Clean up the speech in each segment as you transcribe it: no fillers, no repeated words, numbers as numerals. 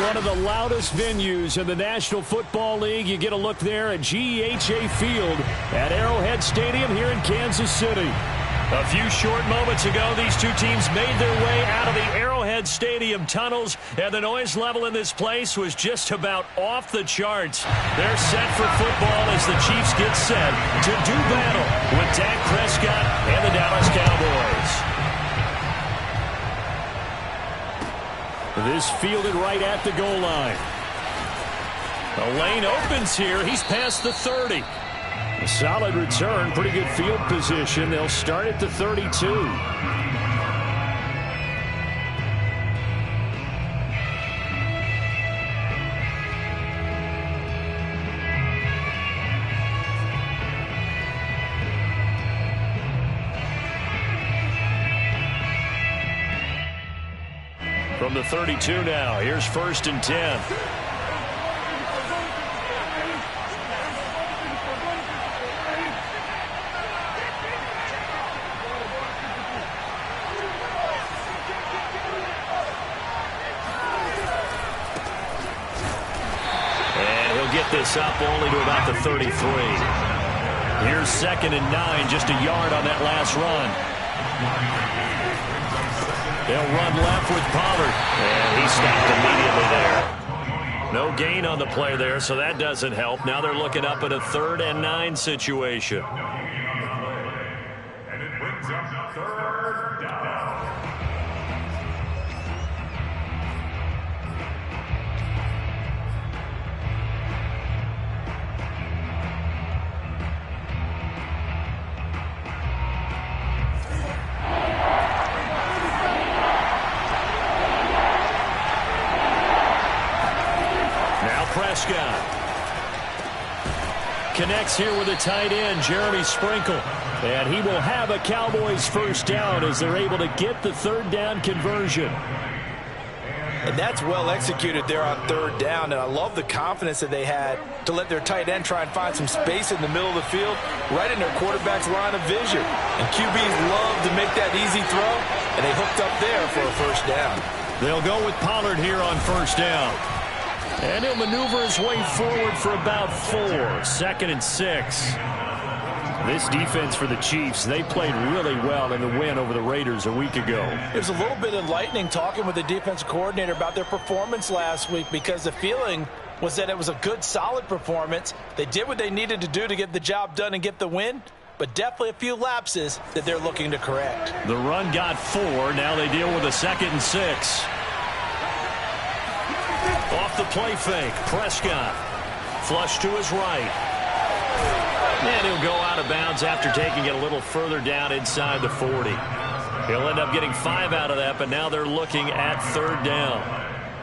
one of the loudest venues in the National Football League. You get a look there at GEHA Field at Arrowhead Stadium here in Kansas City. A few short moments ago, these two teams made their way out of the Arrowhead Stadium tunnels, and the noise level in this place was just about off the charts. They're set for football as the Chiefs get set to do battle with Dak Prescott and the Dallas Cowboys. This fielded right at the goal line. The lane opens here. He's past the 30. A solid return, pretty good field position. They'll start at the 32. From the 32 now, here's 1st and 10. This up only to about the 33. Here's 2nd and 9, just a yard on that last run. They'll run left with Pollard, and he stopped immediately there. No gain on the play there, so that doesn't help. Now they're looking up at a 3rd and 9 situation. And it brings up 3rd down. Prescott connects here with a tight end, Jeremy Sprinkle. And he will have a Cowboys 1st down as they're able to get the 3rd down conversion. And that's well executed there on 3rd down. And I love the confidence that they had to let their tight end try and find some space in the middle of the field, right in their quarterback's line of vision. And QBs love to make that easy throw, and they hooked up there for a 1st down. They'll go with Pollard here on 1st down. And he'll maneuver his way forward for about 4. 2nd and 6. This defense for the Chiefs, they played really well in the win over the Raiders a week ago. It was a little bit enlightening talking with the defensive coordinator about their performance last week, because the feeling was that it was a good, solid performance. They did what they needed to do to get the job done and get the win, but definitely a few lapses that they're looking to correct. The run got 4. Now they deal with a 2nd and 6. Off the play fake, Prescott. Flush to his right. And he'll go out of bounds after taking it a little further down inside the 40. He'll end up getting 5 out of that, but now they're looking at 3rd down.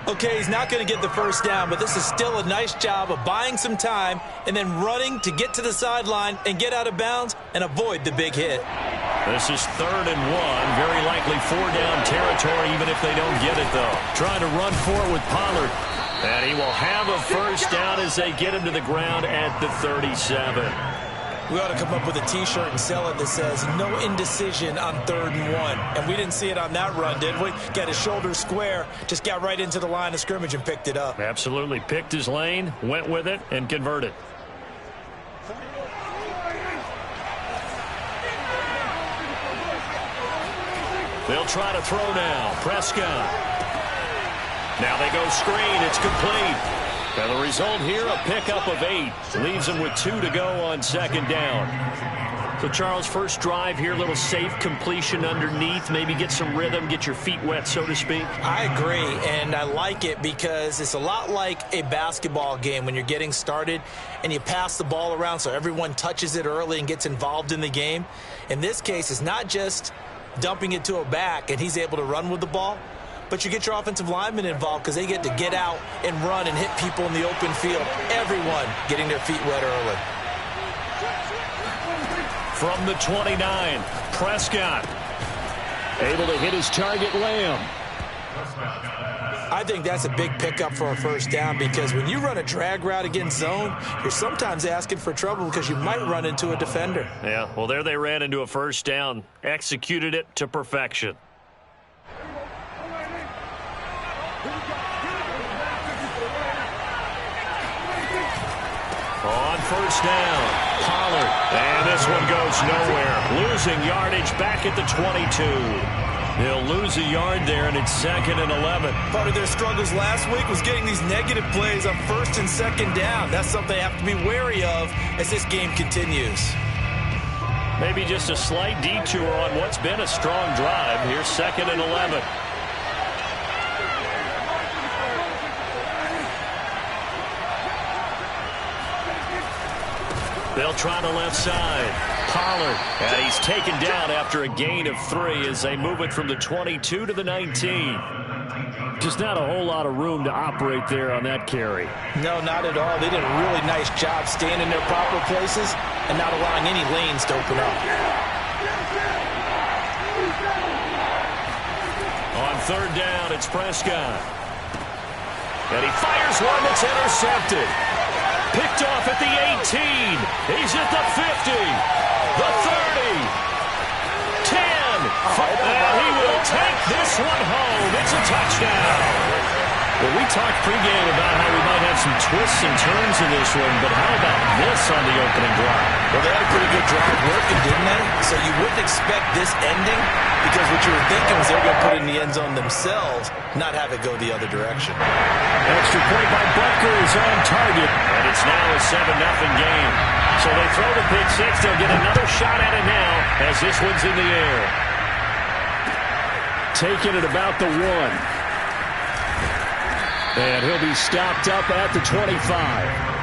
Okay, he's not going to get the 1st down, but this is still a nice job of buying some time and then running to get to the sideline and get out of bounds and avoid the big hit. This is 3rd and 1. Very likely 4-down territory, even if they don't get it, though. Trying to run for it with Pollard. And he will have a 1st down as they get him to the ground at the 37. We ought to come up with a T-shirt and sell it that says, no indecision on 3rd and 1. And we didn't see it on that run, did we? Got his shoulders square, just got right into the line of scrimmage and picked it up. Absolutely. Picked his lane, went with it, and converted. They'll try to throw now. Prescott. Now they go screen. It's complete. And the result here, a pickup of 8. Leaves them with 2 to go on 2nd down. So, Charles, first drive here, little safe completion underneath. Maybe get some rhythm, get your feet wet, so to speak. I agree, and I like it because it's a lot like a basketball game when you're getting started and you pass the ball around so everyone touches it early and gets involved in the game. In this case, it's not just dumping it to a back and he's able to run with the ball, but you get your offensive linemen involved because they get to get out and run and hit people in the open field. Everyone getting their feet wet early. From the 29, Prescott able to hit his target, Lamb. I think that's a big pickup for a 1st down because when you run a drag route against zone, you're sometimes asking for trouble because you might run into a defender. Yeah, well, there they ran into a 1st down, executed it to perfection. first down. Pollard. And this one goes nowhere. Losing yardage back at the 22. They'll lose a yard there, and it's 2nd and 11. Part of their struggles last week was getting these negative plays on 1st and 2nd down. That's something they have to be wary of as this game continues. Maybe just a slight detour on what's been a strong drive. Here's 2nd and 11. They'll try the left side. Pollard, and he's taken down after a gain of 3 as they move it from the 22 to the 19. Just not a whole lot of room to operate there on that carry. No, not at all. They did a really nice job staying in their proper places and not allowing any lanes to open up. On 3rd down, it's Prescott. And he fires one that's intercepted. Picked off at the 18. He's at the 50. The 30. 10. And he will take this one home. It's a touchdown. Well, we talked pregame about how we might have some twists and turns in this one, but how about this on the opening drive? Well, they had a pretty good drive working, didn't they? So you wouldn't expect this ending because what you were thinking was they were going to put it in the end zone themselves, not have it go the other direction. Extra point by Butker is on target, and it's now a 7-0 game. So they throw the pick six. They'll get another shot at it now as this one's in the air. Taking it about the 1. And he'll be stopped up at the 25.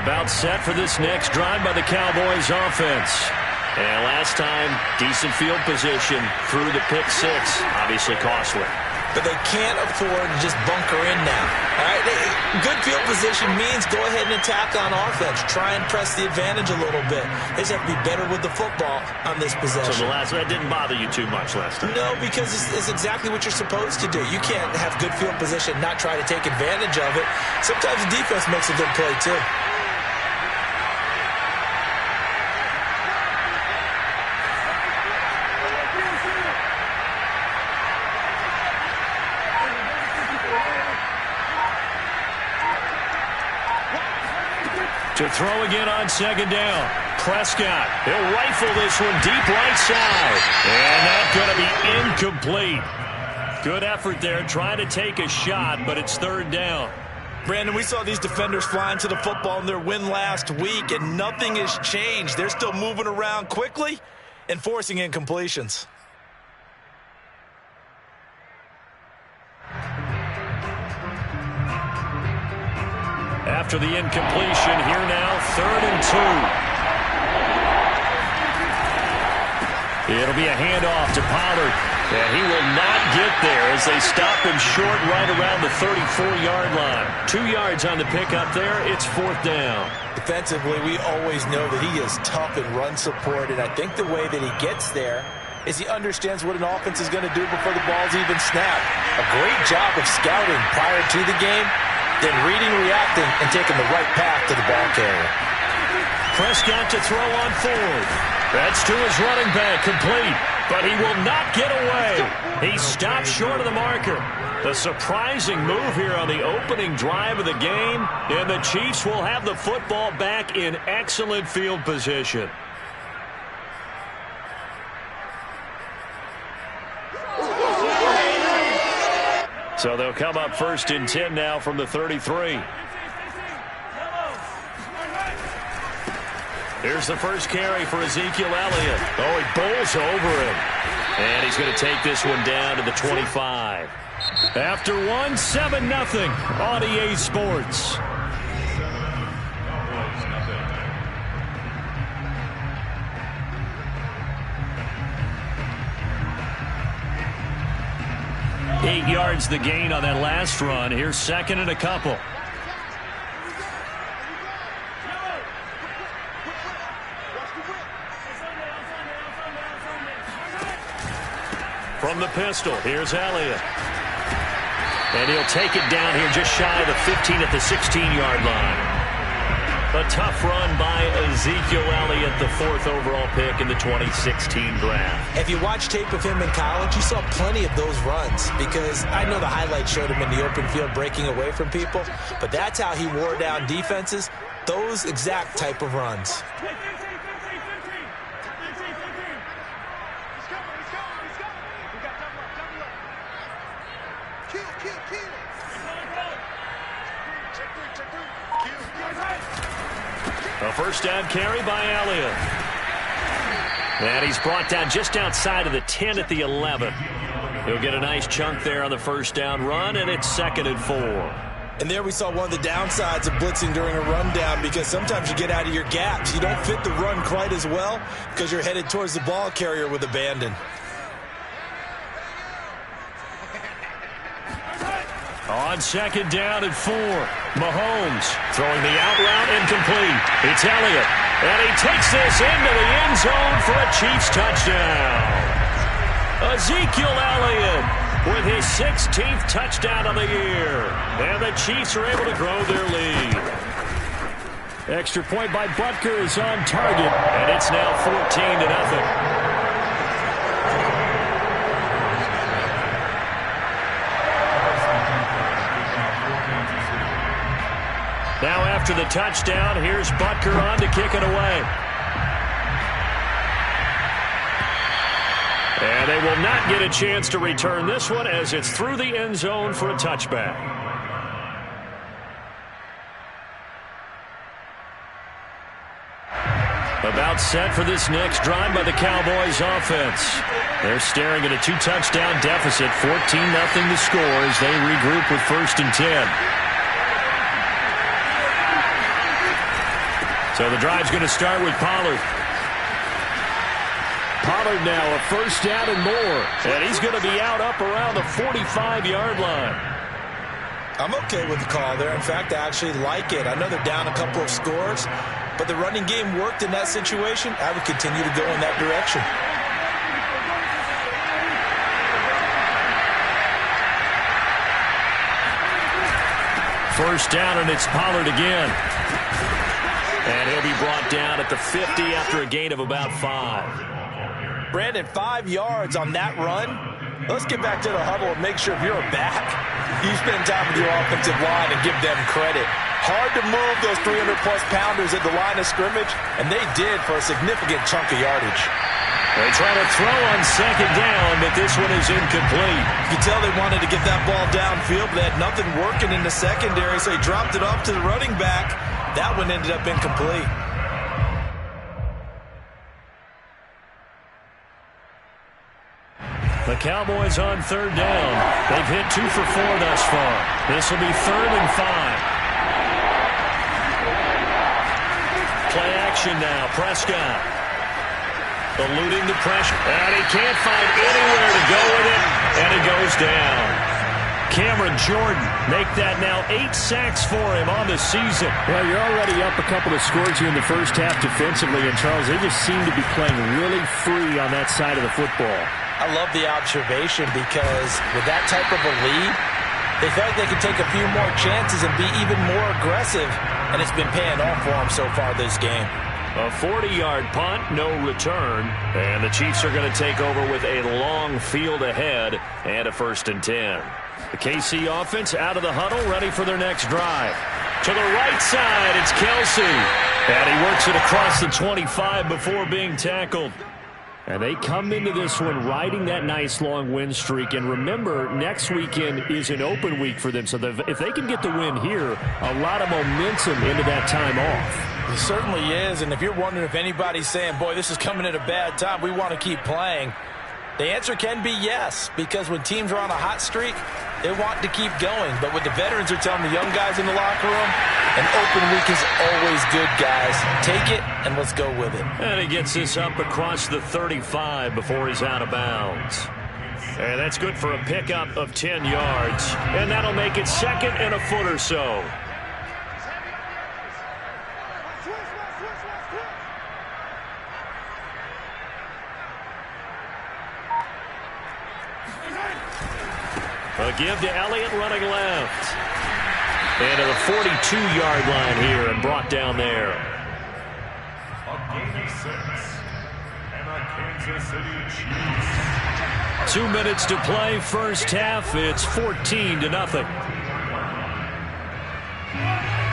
About set for this next drive by the Cowboys offense. And last time, decent field position through the pick six. Obviously costly. But they can't afford to just bunker in now. All right, good field position means go ahead and attack on offense. Try and press the advantage a little bit. They just have to be better with the football on this possession. So that didn't bother you too much last time? No, because it's exactly what you're supposed to do. You can't have good field position and not try to take advantage of it. Sometimes the defense makes a good play, too. To throw again on 2nd down. Prescott, he'll rifle this one deep right side. And that's going to be incomplete. Good effort there trying to take a shot, but it's 3rd down. Brandon, we saw these defenders flying to the football in their win last week, and nothing has changed. They're still moving around quickly and forcing incompletions. After the incompletion, here now, 3rd and 2. It'll be a handoff to Pollard. And he will not get there as they stop him short right around the 34-yard line. 2 yards on the pickup there. It's 4th down. Defensively, we always know that he is tough in run support, and I think the way that he gets there is he understands what an offense is going to do before the ball's even snapped. A great job of scouting prior to the game, then reading, reacting, and taking the right path to the ball carrier. Prescott to throw on 4th. That's to his running back, complete. But he will not get away. He stopped short of the marker. The surprising move here on the opening drive of the game, and the Chiefs will have the football back in excellent field position. So they'll come up 1st and 10 now from the 33. Here's the first carry for Ezekiel Elliott. Oh, he bowls over him. And he's going to take this one down to the 25. After 7-0 on EA Sports. Eight yards the gain on that last run. Here's 2nd and a couple. From the pistol, here's Elliott. And he'll take it down here just shy of the 15 at the 16-yard line. A tough run by Ezekiel Elliott, the 4th overall pick in the 2016 draft. If you watch tape of him in college, you saw plenty of those runs, because I know the highlights showed him in the open field breaking away from people, but that's how he wore down defenses, those exact type of runs. A first down carry by Elliott. And he's brought down just outside of the 10 at the 11. He'll get a nice chunk there on the first down run, and it's 2nd and 4. And there we saw one of the downsides of blitzing during a rundown, because sometimes you get out of your gaps. You don't fit the run quite as well because you're headed towards the ball carrier with abandon. On 2nd down and 4, Mahomes throwing the out route incomplete. It's Elliott, and he takes this into the end zone for a Chiefs touchdown. Ezekiel Elliott with his 16th touchdown of the year, and the Chiefs are able to grow their lead. Extra point by Butker is on target, and it's now 14-0. Now after the touchdown, here's Butker on to kick it away. And they will not get a chance to return this one, as it's through the end zone for a touchback. About set for this next drive by the Cowboys offense. They're staring at a 2-touchdown deficit, 14-0 to score as they regroup with 1st and 10. So the drive's going to start with Pollard. Pollard now a first down and more. And he's going to be out up around the 45-yard line. I'm okay with the call there. In fact, I actually like it. I know they're down a couple of scores, but the running game worked in that situation. I would continue to go in that direction. First down, and it's Pollard again. And he'll be brought down at the 50 after a gain of about 5. Brandon, 5 yards on that run. Let's get back to the huddle and make sure if you're a back, you spend time with your offensive line and give them credit. Hard to move those 300-plus pounders at the line of scrimmage, and they did for a significant chunk of yardage. They try to throw on 2nd down, but this one is incomplete. You can tell they wanted to get that ball downfield, but they had nothing working in the secondary, so he dropped it off to the running back. That one ended up incomplete. The Cowboys on 3rd down. They've hit 2 for 4 thus far. This will be 3rd and 5. Play action now. Prescott eluding the pressure. And he can't find anywhere to go with it. And he goes down. Cameron Jordan make that now 8 sacks for him on the season. Well, you're already up a couple of scores here in the first half defensively, and Charles, they just seem to be playing really free on that side of the football. I love the observation, because with that type of a lead, they felt like they could take a few more chances and be even more aggressive, and it's been paying off for them so far this game. A 40-yard punt, no return, and the Chiefs are going to take over with a long field ahead and a 1st and 10. The KC offense out of the huddle, ready for their next drive. To the right side, it's Kelsey. And he works it across the 25 before being tackled. And they come into this one riding that nice long win streak. And remember, next weekend is an open week for them. So if they can get the win here, a lot of momentum into that time off. It certainly is. And if you're wondering if anybody's saying, boy, this is coming at a bad time, we want to keep playing, the answer can be yes. Because when teams are on a hot streak, they want to keep going. But what the veterans are telling the young guys in the locker room, an open week is always good, guys. Take it, and let's go with it. And he gets this up across the 35 before he's out of bounds. And that's good for a pickup of 10 yards. And that'll make it 2nd and a foot or so. A give to Elliott running left. And to the 42-yard line here and brought down there. A gain of 6. And a Kansas City Chiefs. 2 minutes to play, first half. It's 14-0.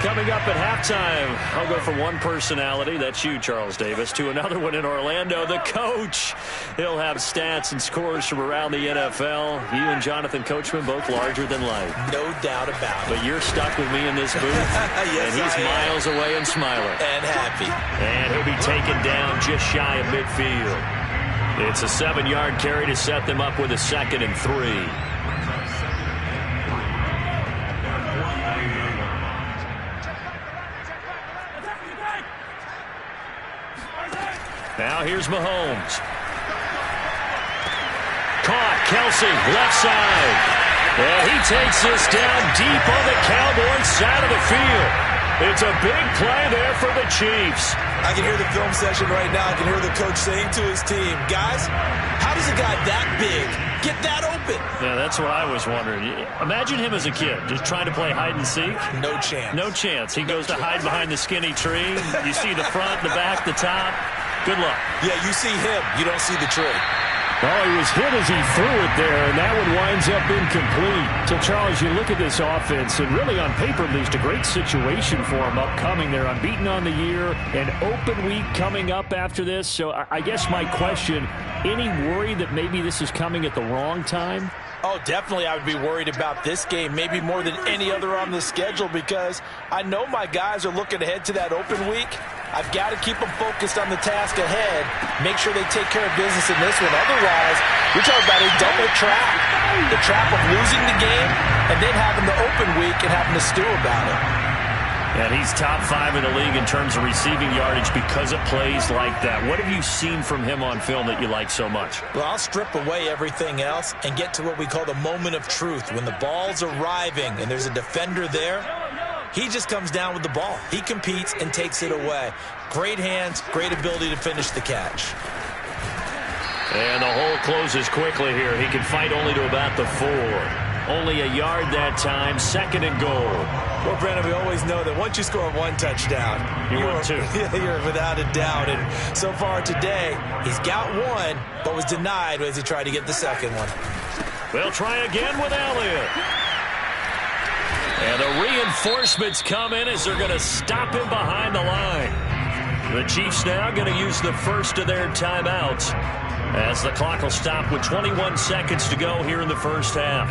Coming up at halftime, I'll go from one personality, that's you, Charles Davis, to another one in Orlando, the coach. He'll have stats and scores from around the NFL. You and Jonathan Coachman, both larger than life. No doubt about it. But you're stuck with me in this booth. Yes, and he's miles away and smiling. And happy. And he'll be taken down just shy of midfield. It's a 7-yard carry to set them up with a 2nd and 3. Now here's Mahomes. Caught. Kelsey, left side. And he takes this down deep on the Cowboys side of the field. It's a big play there for the Chiefs. I can hear the film session right now. I can hear the coach saying to his team, guys, how does a guy that big get that open? Yeah, that's what I was wondering. Imagine him as a kid, just trying to play hide and seek. No chance. No chance. He goes to hide behind the skinny tree. You see the front, the back, the top. Good luck. Yeah, you see him. You don't see the tree. Well, he was hit as he threw it there, and that one winds up incomplete. So, Charles, you look at this offense, and really on paper, at least, a great situation for them upcoming. They're unbeaten on the year, an open week coming up after this. So I guess my question, any worry that maybe this is coming at the wrong time? Oh, definitely I would be worried about this game, maybe more than any other on the schedule, because I know my guys are looking ahead to that open week. I've got to keep them focused on the task ahead, make sure they take care of business in this one. Otherwise, you're talking about a double trap. The trap of losing the game and then having the open week and having to stew about it. And he's top 5 in the league in terms of receiving yardage because it plays like that. What have you seen from him on film that you like so much? Well, I'll strip away everything else and get to what we call the moment of truth. When the ball's arriving and there's a defender there, he just comes down with the ball. He competes and takes it away. Great hands, great ability to finish the catch. And the hole closes quickly here. He can fight only to about the 4. Only a yard that time, 2nd and goal. Well, Brandon, we always know that once you score one touchdown, you're without a doubt. And so far today, he's got one, but was denied as he tried to get the second one. They'll try again with Elliott. And the reinforcements come in as they're going to stop him behind the line. The Chiefs now going to use the first of their timeouts as the clock will stop with 21 seconds to go here in the first half.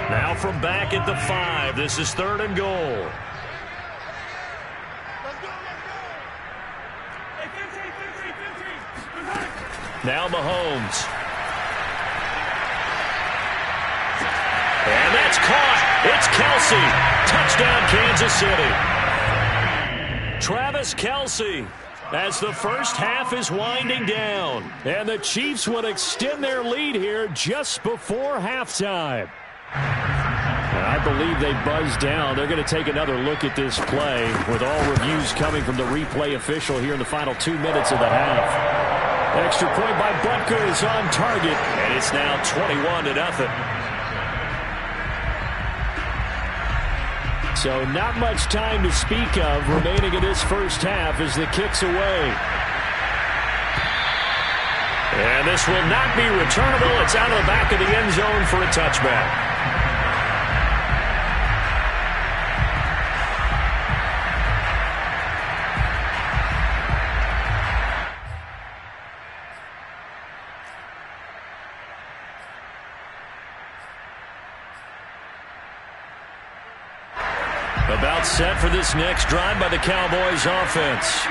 Now from back at the 5, this is 3rd and goal. Now Mahomes. And that's caught. It's Kelsey. Touchdown, Kansas City. Travis Kelsey, as the first half is winding down. And the Chiefs would extend their lead here just before halftime. And I believe they buzzed down. They're going to take another look at this play with all reviews coming from the replay official here in the final 2 minutes of the half. Extra point by Butker is on target, and it's now 21-0. So not much time to speak of remaining in this first half as the kick's away. And this will not be returnable. It's out of the back of the end zone for a touchback. About set for this next drive by the Cowboys offense.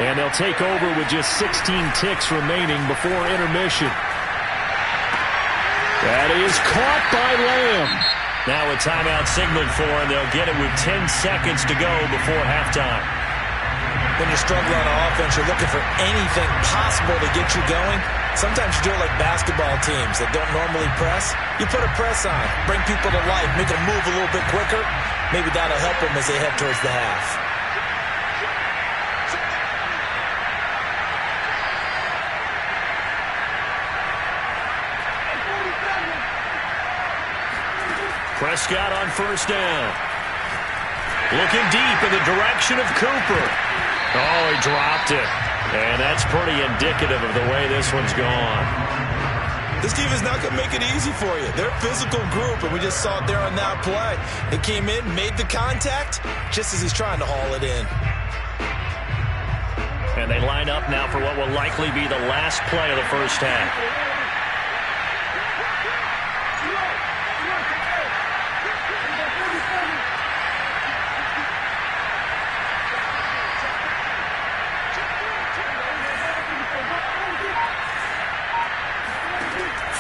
And they'll take over with just 16 ticks remaining before intermission. That is caught by Lamb. Now a timeout signaled for, and they'll get it with 10 seconds to go before halftime. When you're struggling on offense, you're looking for anything possible to get you going. Sometimes you do it like basketball teams that don't normally press. You put a press on, bring people to life, make them move a little bit quicker. Maybe that'll help them as they head towards the half. Prescott on first down. Looking deep in the direction of Cooper. Oh, he dropped it. And that's pretty indicative of the way this one's gone. This team is not going to make it easy for you. They're a physical group, and we just saw it there on that play. They came in, made the contact, just as he's trying to haul it in. And they line up now for what will likely be the last play of the first half.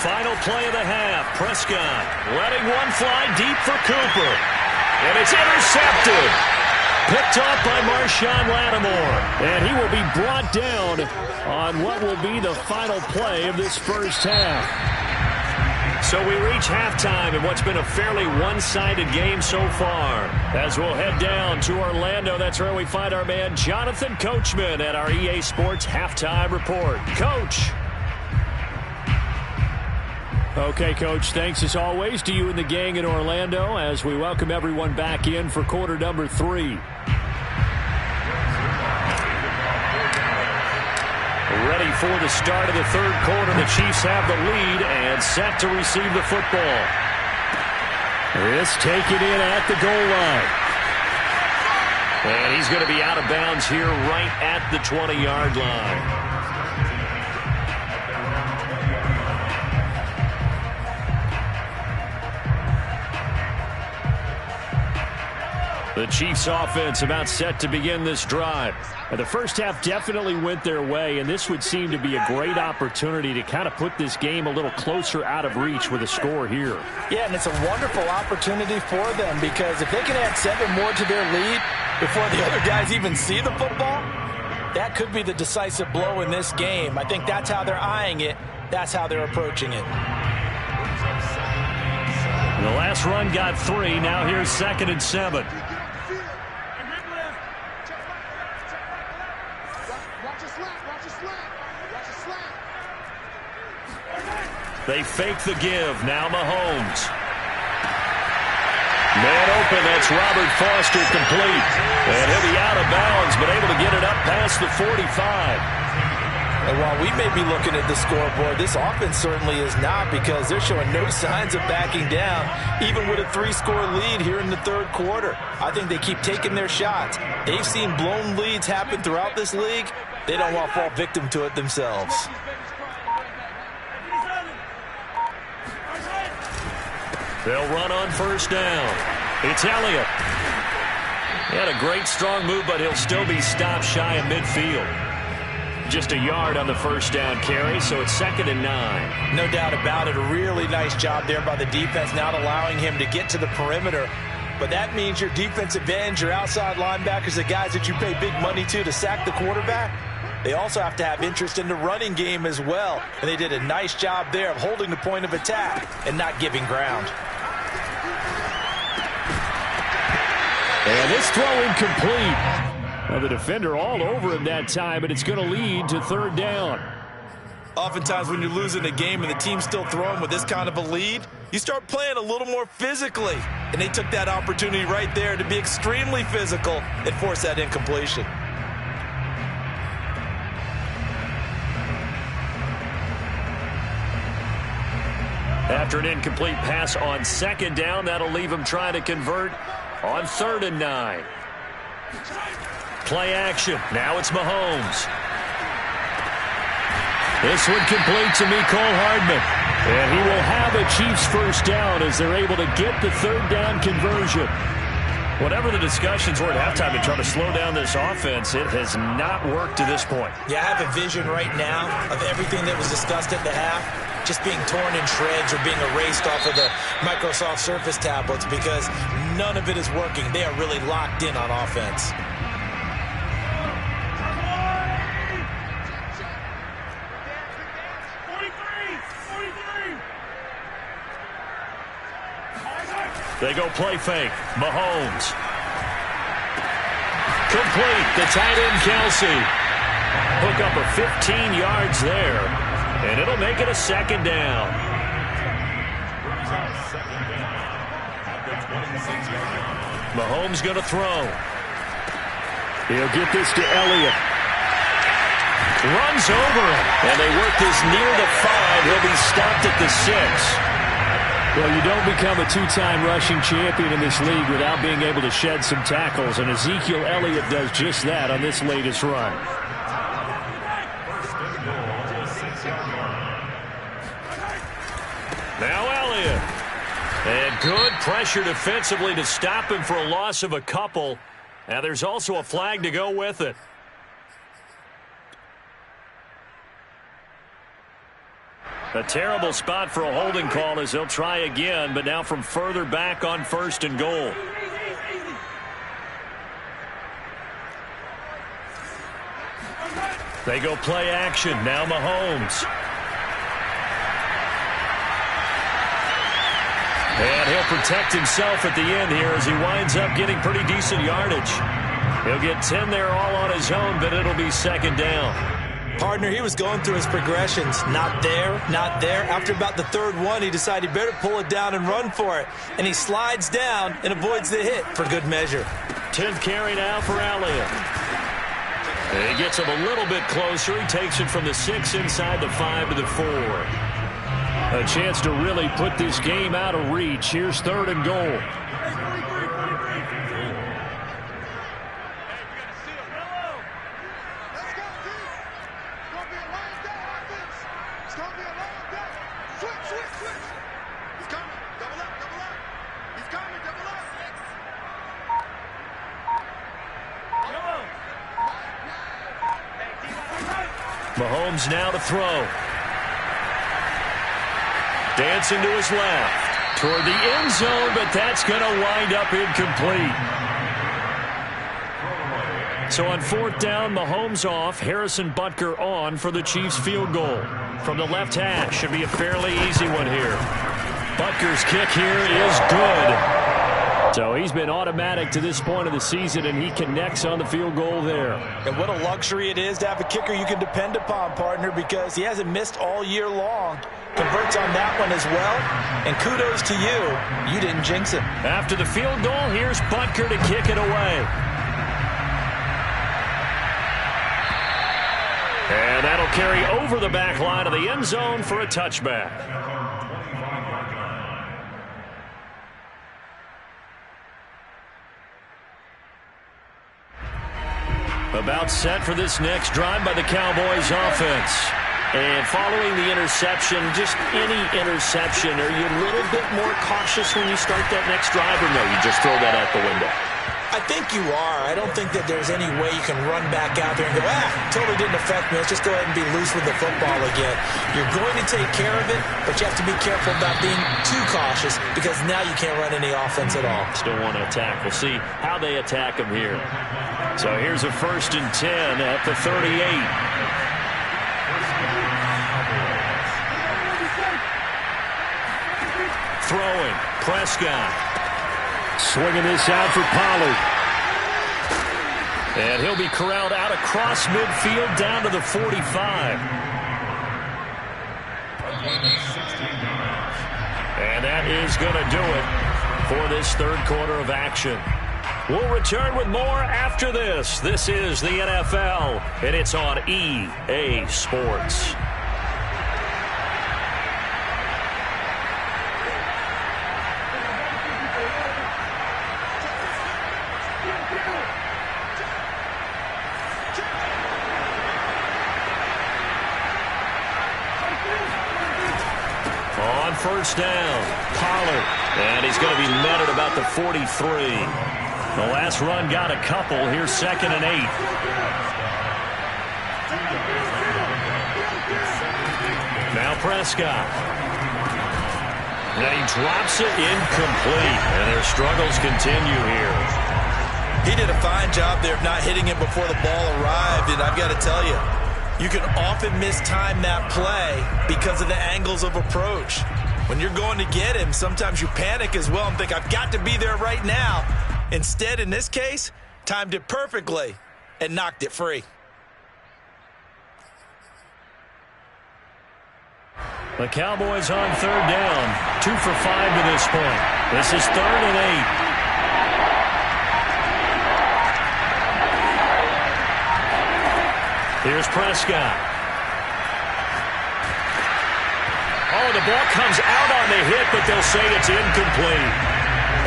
Final play of the half. Prescott letting one fly deep for Cooper. And it's intercepted. Picked off by Marshawn Lattimore. And he will be brought down on what will be the final play of this first half. So we reach halftime in what's been a fairly one-sided game so far. As we'll head down to Orlando, that's where we find our man Jonathan Coachman at our EA Sports Halftime Report. Coach. Okay, Coach, thanks as always to you and the gang in Orlando as we welcome everyone back in for quarter number 3. Ready for the start of the third quarter. The Chiefs have the lead and set to receive the football. This taken in at the goal line. And he's going to be out of bounds here right at the 20-yard line. The Chiefs offense about set to begin this drive. And the first half definitely went their way, and this would seem to be a great opportunity to kind of put this game a little closer out of reach with a score here. Yeah, and it's a wonderful opportunity for them because if they can add 7 more to their lead before the other guys even see the football, that could be the decisive blow in this game. I think that's how they're eyeing it. That's how they're approaching it. The last run got 3. Now here's 2nd and 7. They fake the give. Now Mahomes. Man open. That's Robert Foster complete. And he'll be out of bounds, but able to get it up past the 45. And while we may be looking at the scoreboard, this offense certainly is not because they're showing no signs of backing down, even with a 3-score lead here in the third quarter. I think they keep taking their shots. They've seen blown leads happen throughout this league. They don't want to fall victim to it themselves. They'll run on first down. It's Elliott. He had a great strong move, but he'll still be stopped shy of midfield. Just a yard on the first down carry, so it's 2nd and 9. No doubt about it. A really nice job there by the defense, not allowing him to get to the perimeter. But that means your defensive ends, your outside linebackers, the guys that you pay big money to sack the quarterback, they also have to have interest in the running game as well. And they did a nice job there of holding the point of attack and not giving ground. And this throw incomplete. Now the defender all over him that time, but it's going to lead to 3rd down. Oftentimes when you're losing a game and the team's still throwing with this kind of a lead, you start playing a little more physically. And they took that opportunity right there to be extremely physical and force that incompletion. After an incomplete pass on 2nd down, that'll leave him trying to convert on 3rd and 9. Play action. Now it's Mahomes. This one complete to Mecole Hardman. And he will have a Chiefs first down as they're able to get the 3rd down conversion. Whatever the discussions were at halftime to try to slow down this offense, it has not worked to this point. Yeah, I have a vision right now of everything that was discussed at the half just being torn in shreds or being erased off of the Microsoft Surface tablets because none of it is working. They are really locked in on offense. They go play fake. Mahomes. Complete. The tight end, Kelsey. Hook up a 15 yards there. And it'll make it a 2nd down. Mahomes going to throw. He'll get this to Elliott. Runs over him. And they work this near the 5. He'll be stopped at the 6. Well, you don't become a two-time rushing champion in this league without being able to shed some tackles, and Ezekiel Elliott does just that on this latest run. Now Elliott. And good pressure defensively to stop him for a loss of a couple. And there's also a flag to go with it. A terrible spot for a holding call as he'll try again, but now from further back on 1st and goal. They go play action. Now Mahomes. And he'll protect himself at the end here as he winds up getting pretty decent yardage. He'll get 10 there all on his own, but it'll be 2nd down. Partner, he was going through his progressions. Not there, not there. After about the 3rd one, he decided he better pull it down and run for it. And he slides down and avoids the hit for good measure. 10th carry now for Elliott. And he gets him a little bit closer. He takes it from the 6 inside the 5 to the 4. A chance to really put this game out of reach. Here's 3rd and goal. Mahomes now to throw. Dancing to his left. Toward the end zone, but that's going to wind up incomplete. So on 4th down, Mahomes off. Harrison Butker on for the Chiefs field goal. From the left hash, should be a fairly easy one here. Butker's kick here is good. So he's been automatic to this point of the season, and he connects on the field goal there. And what a luxury it is to have a kicker you can depend upon, partner, because he hasn't missed all year long. Converts on that one as well. And kudos to you. You didn't jinx him. After the field goal, here's Butker to kick it away. And that'll carry over the back line of the end zone for a touchback. About set for this next drive by the Cowboys offense. And following the interception, just any interception, are you a little bit more cautious when you start that next drive, or no, you just throw that out the window? I think you are. I don't think that there's any way you can run back out there and go, totally didn't affect me. Let's just go ahead and be loose with the football again. You're going to take care of it, but you have to be careful about being too cautious because now you can't run any offense at all. Still want to attack. We'll see how they attack him here. So here's a 1st and 10 at the 38. Throwing. Prescott. Swinging this out for Pollard. And he'll be corralled out across midfield down to the 45. And that is going to do it for this 3rd quarter of action. We'll return with more after this. This is the NFL, and it's on EA Sports. On 1st down, Pollard, and he's going to be met at about the 43. The last run got a couple. Here's 2nd and 8. Now Prescott. And he drops it incomplete. And their struggles continue here. He did a fine job there of not hitting it before the ball arrived. And I've got to tell you, you can often mistime that play because of the angles of approach. When you're going to get him, sometimes you panic as well and think, I've got to be there right now. Instead, in this case, timed it perfectly and knocked it free. The Cowboys on third down. 2 for 5 to this point. This is 3rd and 8. Here's Prescott. Oh, the ball comes out on the hit, but they'll say it's incomplete.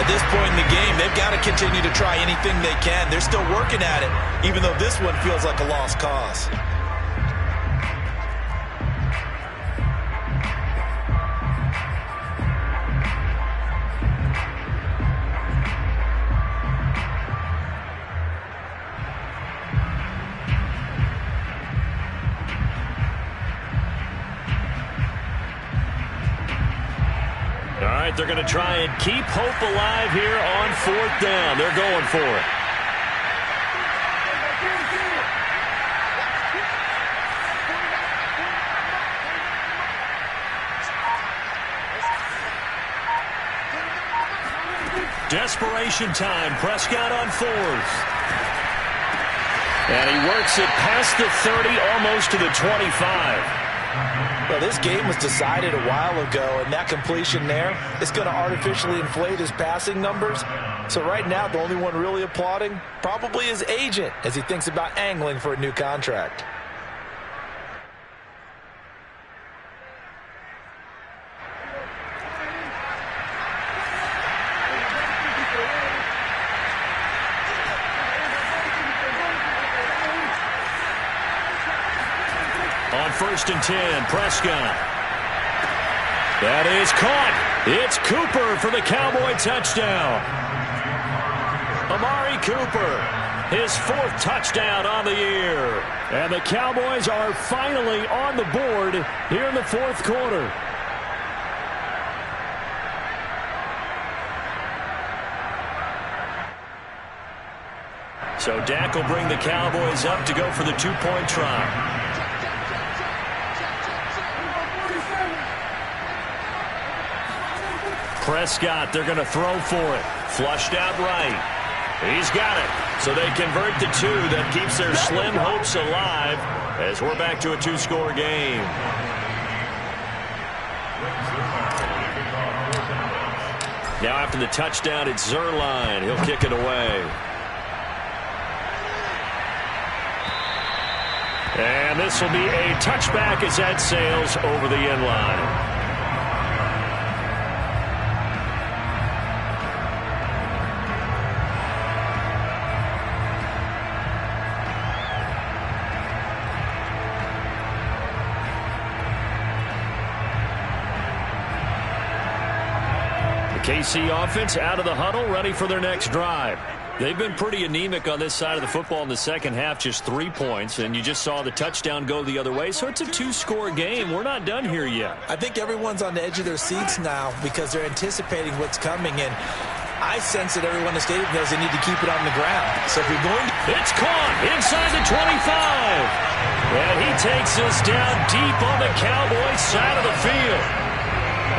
At this point in the game, they've got to continue to try anything they can. They're still working at it, even though this one feels like a lost cause. They're going to try and keep hope alive here on 4th down. They're going for it. Desperation time. Prescott on 4th. And he works it past the 30, almost to the 25. Well, this game was decided a while ago, and that completion there is going to artificially inflate his passing numbers. So right now, the only one really applauding probably his agent as he thinks about angling for a new contract. On 1st and 10, Prescott. That is caught. It's Cooper for the Cowboy touchdown. Amari Cooper, his 4th touchdown on the year. And the Cowboys are finally on the board here in the 4th quarter. So Dak will bring the Cowboys up to go for the 2-point try. Prescott, they're going to throw for it. Flushed out right. He's got it. So they convert the 2. That keeps their slim hopes alive as we're back to a 2-score game. Now after the touchdown, it's Zerline. He'll kick it away. And this will be a touchback as that sails over the end line. KC offense out of the huddle, ready for their next drive. They've been pretty anemic on this side of the football in the second half, just 3 points, and you just saw the touchdown go the other way, so it's a 2-score game. We're not done here yet. I think everyone's on the edge of their seats now because they're anticipating what's coming, and I sense that everyone in the stadium knows they need to keep it on the ground. So if you're going to... It's caught inside the 25, and he takes us down deep on the Cowboys side of the field.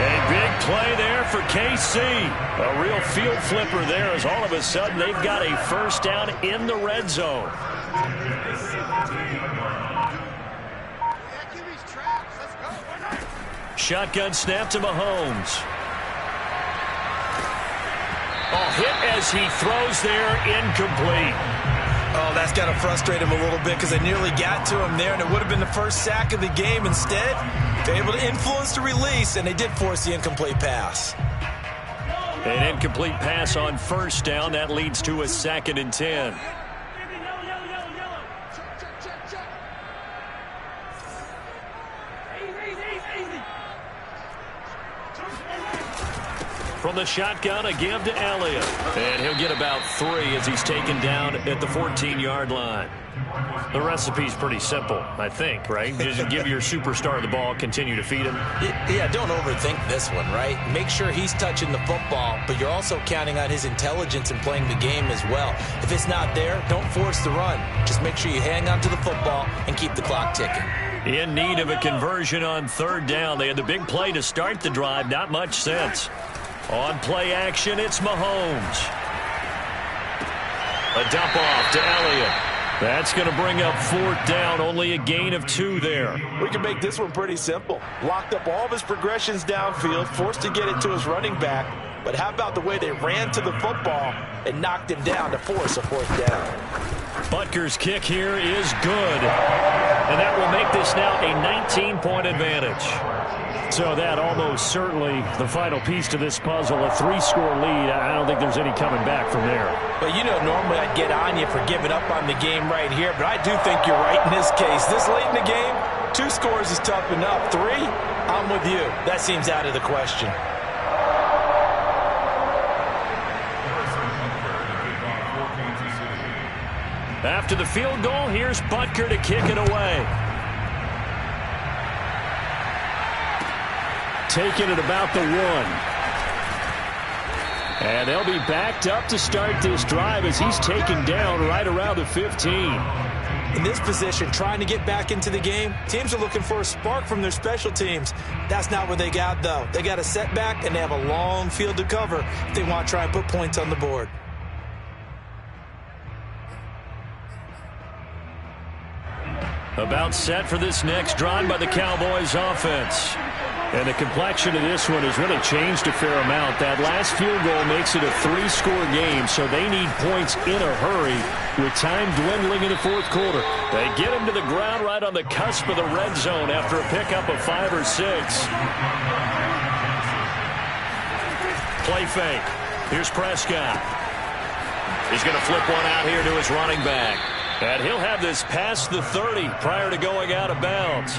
A big play there for KC. A real field flipper there as all of a sudden they've got a 1st down in the red zone. Shotgun snap to Mahomes. Oh, hit as he throws there, incomplete. Oh, that's got to frustrate him a little bit because they nearly got to him there, and it would have been the 1st sack of the game. Instead, they're able to influence the release, and they did force the incomplete pass. An incomplete pass on 1st down. That leads to a 2nd and 10. From the shotgun, a give to Elliott. And he'll get about 3 as he's taken down at the 14-yard line. The recipe's pretty simple, I think, right? Just give your superstar the ball, continue to feed him. Yeah, don't overthink this one, right? Make sure he's touching the football, but you're also counting on his intelligence in playing the game as well. If it's not there, don't force the run. Just make sure you hang on to the football and keep the clock ticking. In need of a conversion on 3rd down. They had the big play to start the drive. Not much sense. On play action, it's Mahomes. A dump off to Elliott. That's going to bring up 4th down, only a gain of 2 there. We can make this one pretty simple. Locked up all of his progressions downfield, forced to get it to his running back. But how about the way they ran to the football and knocked him down to force a 4th down? Butker's kick here is good. And that will make this now a 19-point advantage. So that almost certainly the final piece to this puzzle, a 3-score lead. I don't think there's any coming back from there. But you know, normally I'd get on you for giving up on the game right here, but I do think you're right in this case. This late in the game, 2 scores is tough enough. 3, I'm with you. That seems out of the question. After the field goal, here's Butker to kick it away. Taking it about the 1. And they'll be backed up to start this drive as he's taken down right around the 15. In this position, trying to get back into the game, teams are looking for a spark from their special teams. That's not what they got, though. They got a setback, and they have a long field to cover if they want to try and put points on the board. About set for this next drive by the Cowboys offense. And the complexion of this one has really changed a fair amount. That last field goal makes it a 3-score game, so they need points in a hurry with time dwindling in the 4th quarter. They get him to the ground right on the cusp of the red zone after a pickup of 5 or 6. Play fake. Here's Prescott. He's going to flip one out here to his running back. And he'll have this past the 30 prior to going out of bounds.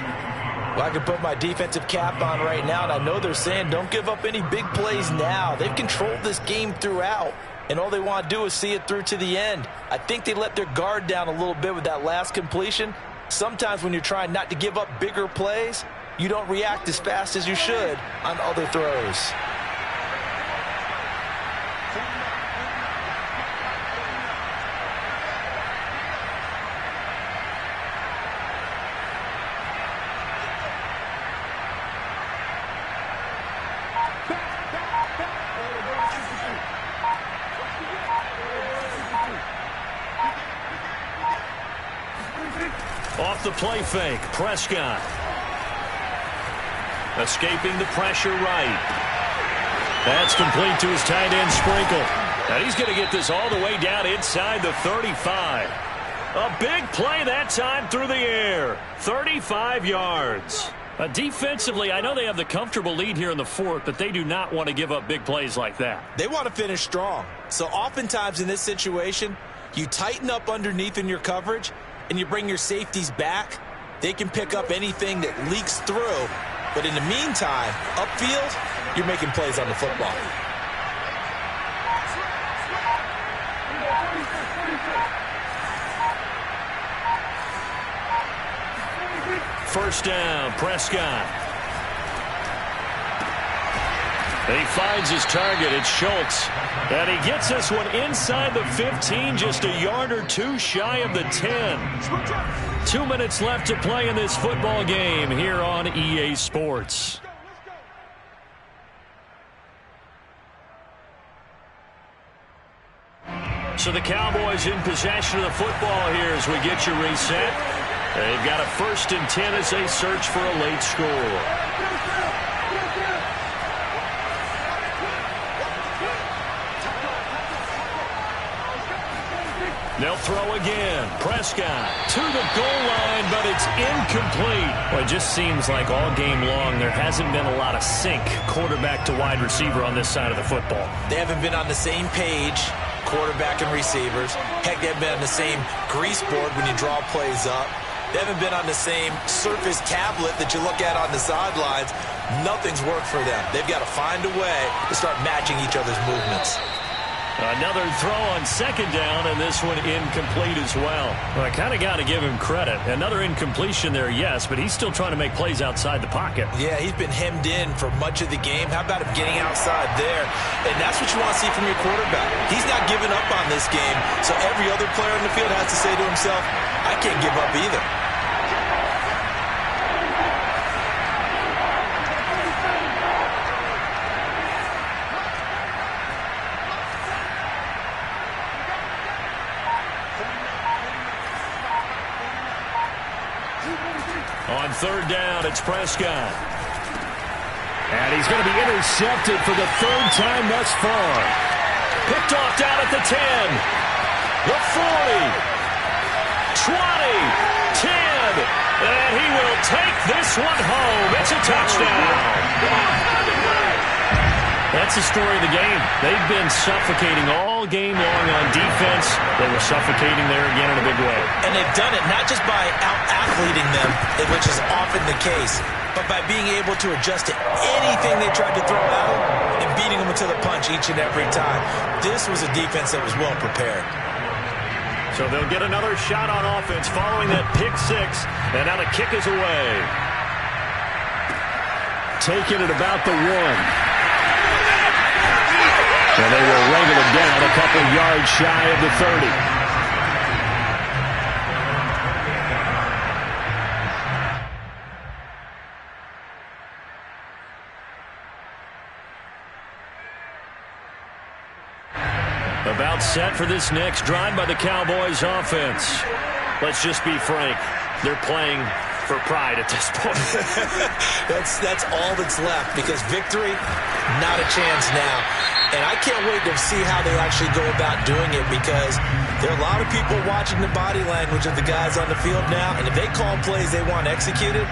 Well, I can put my defensive cap on right now, and I know they're saying don't give up any big plays now. They've controlled this game throughout, and all they want to do is see it through to the end. I think they let their guard down a little bit with that last completion. Sometimes when you're trying not to give up bigger plays, you don't react as fast as you should on other throws. Off the play fake, Prescott. Escaping the pressure right. That's complete to his tight end, Sprinkle. And he's going to get this all the way down inside the 35. A big play that time through the air. 35 yards. Defensively, I know they have the comfortable lead here in the 4th, but they do not want to give up big plays like that. They want to finish strong. So oftentimes in this situation, you tighten up underneath in your coverage, and you bring your safeties back. They can pick up anything that leaks through. But in the meantime, upfield, you're making plays on the football. First down, Prescott. He finds his target. It's Schultz. And he gets this one inside the 15, just a yard or 2 shy of the 10. 2 minutes left to play in this football game here on EA Sports. So the Cowboys in possession of the football here as we get you reset. They've got a 1st and 10 as they search for a late score. They'll throw again. Prescott to the goal line, but it's incomplete. Well, it just seems like all game long there hasn't been a lot of sync quarterback to wide receiver on this side of the football. They haven't been on the same page, quarterback and receivers. Heck, they haven't been on the same grease board when you draw plays up. They haven't been on the same Surface tablet that you look at on the sidelines. Nothing's worked for them. They've got to find a way to start matching each other's movements. Another throw on 2nd down, and this one incomplete as well. Well, I kind of got to give him credit. Another incompletion there, yes, but he's still trying to make plays outside the pocket. Yeah, he's been hemmed in for much of the game. How about him getting outside there? And that's what you want to see from your quarterback. He's not giving up on this game, so every other player in the field has to say to himself, I can't give up either. On third down, it's Prescott. And he's going to be intercepted for the third time thus far. Picked off down at the 10. The 40. 20. 10. And he will take this one home. It's a touchdown. That's the story of the game. They've been suffocating all game long on defense. They were suffocating there again in a big way. And they've done it not just by out-athleting them, which is often the case, but by being able to adjust to anything they tried to throw at them and beating them to the punch each and every time. This was a defense that was well prepared. So they'll get another shot on offense following that pick six. And now the kick is away. Taking it about the 1. And they will wrangle him down a couple yards shy of the 30. About set for this next drive by the Cowboys offense. Let's just be frank. They're playing for pride at this point. That's all that's left, because victory, not a chance now. And I can't wait to see how they actually go about doing it, because there are a lot of people watching the body language of the guys on the field now, and if they call plays they want executed,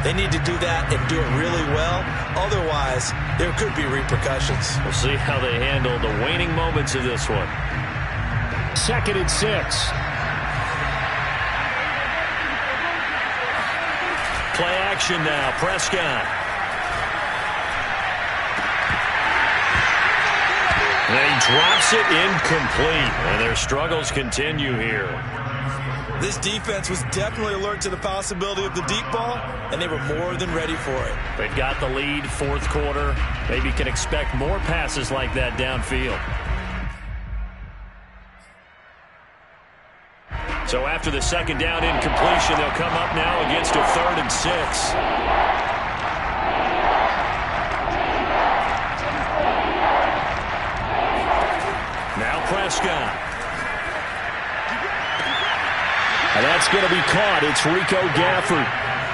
they need to do that and do it really well. Otherwise, there could be repercussions. We'll see how they handle the waning moments of this one. 2nd and 6. Play action now. Prescott. And he drops it incomplete. And their struggles continue here. This defense was definitely alert to the possibility of the deep ball, and they were more than ready for it. They've got the lead, fourth quarter. Maybe can expect more passes like that downfield. So after the second down incompletion, they'll come up now against a 3rd and 6. Now Prescott. And that's going to be caught. It's Rico Gafford.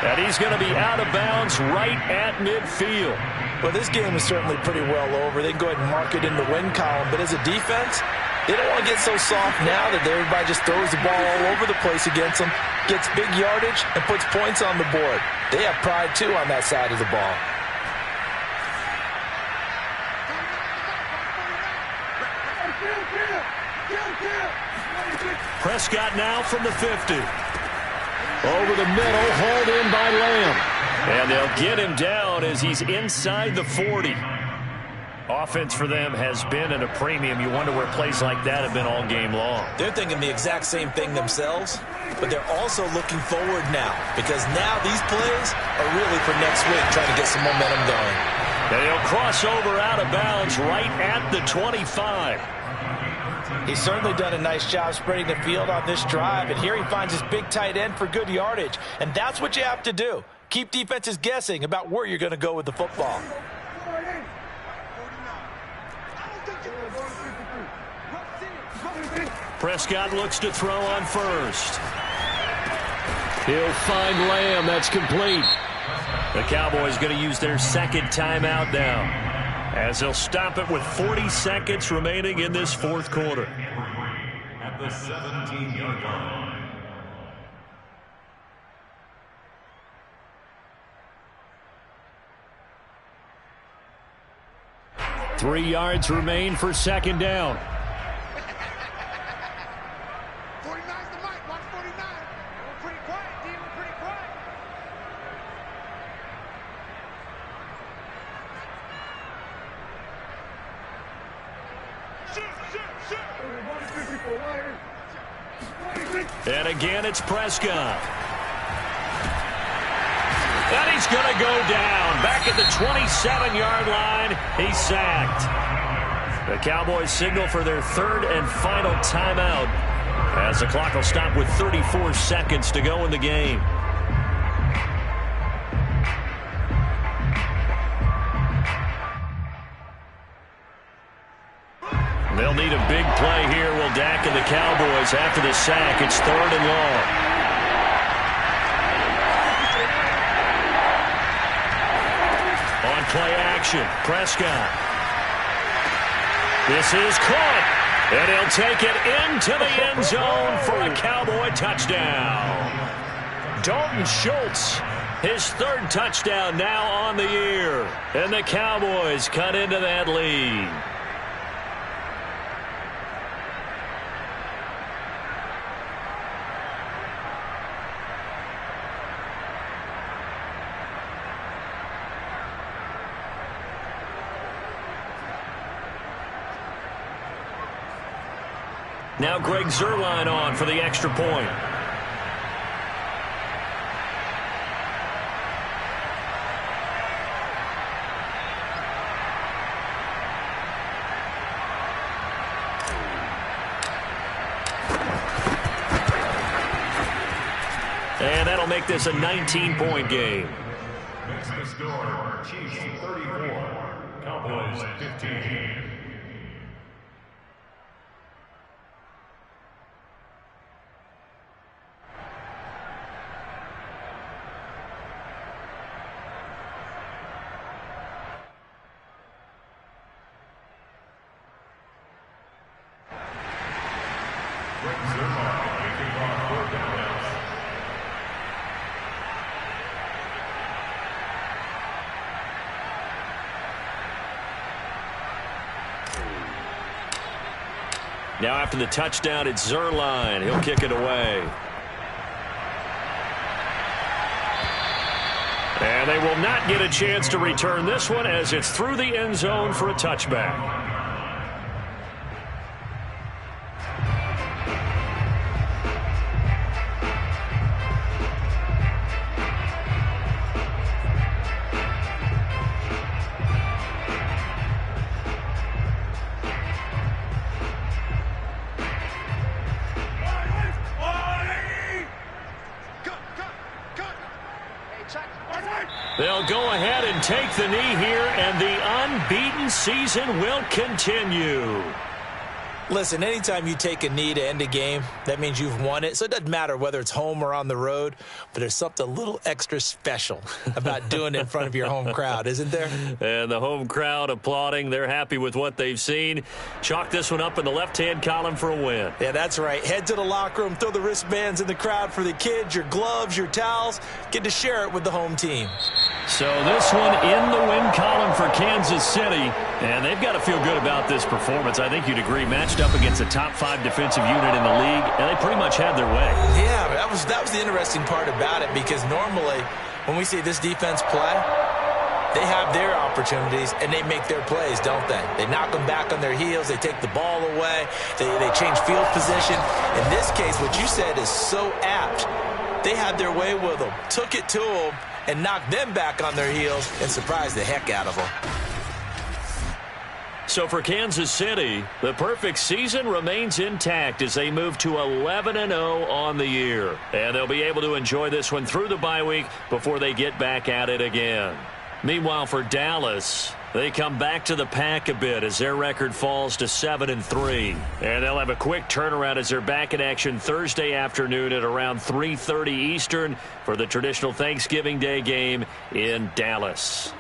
And he's going to be out of bounds right at midfield. Well, this game is certainly pretty well over. They can go ahead and mark it in the win column. But as a defense, they don't want to get so soft now that everybody just throws the ball all over the place against them, gets big yardage, and puts points on the board. They have pride, too, on that side of the ball. Prescott now from the 50. Over the middle, hauled in by Lamb. And they'll get him down as he's inside the 40. Offense for them has been at a premium. You wonder where plays like that have been all game long. They're thinking the exact same thing themselves, but they're also looking forward now, because now these plays are really for next week, trying to get some momentum going. And he'll cross over out of bounds right at the 25. He's certainly done a nice job spreading the field on this drive, and here he finds his big tight end for good yardage. And that's what you have to do. Keep defenses guessing about where you're going to go with the football. Prescott looks to throw on first. He'll find Lamb. That's complete. The Cowboys going to use their second timeout now, as they'll stop it with 40 seconds remaining in this fourth quarter. At the 17-yard line. Three yards remain for second down. 49's the mic. Watch 49. We're pretty quiet, D. We're pretty quiet. And again, it's Prescott. And he's going to go down. Back at the 27-yard line, he's sacked. The Cowboys signal for their third and final timeout, as the clock will stop with 34 seconds to go in the game. They'll need a big play here, will Dak and the Cowboys after the sack. It's 3rd and long. play action. Prescott. This is caught. And he'll take it into the end zone for a Cowboy touchdown. Dalton Schultz, his third touchdown now on the year. And the Cowboys cut into that lead. Now Greg Zuerlein on for the extra point. And that'll make this a 19-point game. Next to score, Chiefs 34, Cowboys 15. Now after the touchdown, it's Zuerlein. He'll kick it away. And they will not get a chance to return this one as it's through the end zone for a touchback. They'll go ahead and take the knee here, and the unbeaten season will continue. Listen, anytime you take a knee to end a game, that means you've won it. So it doesn't matter whether it's home or on the road, but there's something a little extra special about doing it in front of your home crowd, isn't there? And the home crowd applauding. They're happy with what they've seen. Chalk this one up in the left-hand column for a win. Yeah, that's right. Head to the locker room, throw the wristbands in the crowd for the kids, your gloves, your towels. Get to share it with the home team. So this one in the win column for Kansas City, and they've got to feel good about this performance. I think you'd agree, matched up against a top-5 defensive unit in the league, and they pretty much had their way. Yeah, that was the interesting part about it, because normally when we see this defense play, they have their opportunities and they make their plays, don't they? They knock them back on their heels, they take the ball away, they change field position. In this case, what you said is so apt. They had their way with them, took it to them, and knocked them back on their heels and surprised the heck out of them. So for Kansas City, the perfect season remains intact as they move to 11-0 on the year. And they'll be able to enjoy this one through the bye week before they get back at it again. Meanwhile, for Dallas, they come back to the pack a bit as their record falls to 7-3. And they'll have a quick turnaround as they're back in action Thursday afternoon at around 3:30 Eastern for the traditional Thanksgiving Day game in Dallas.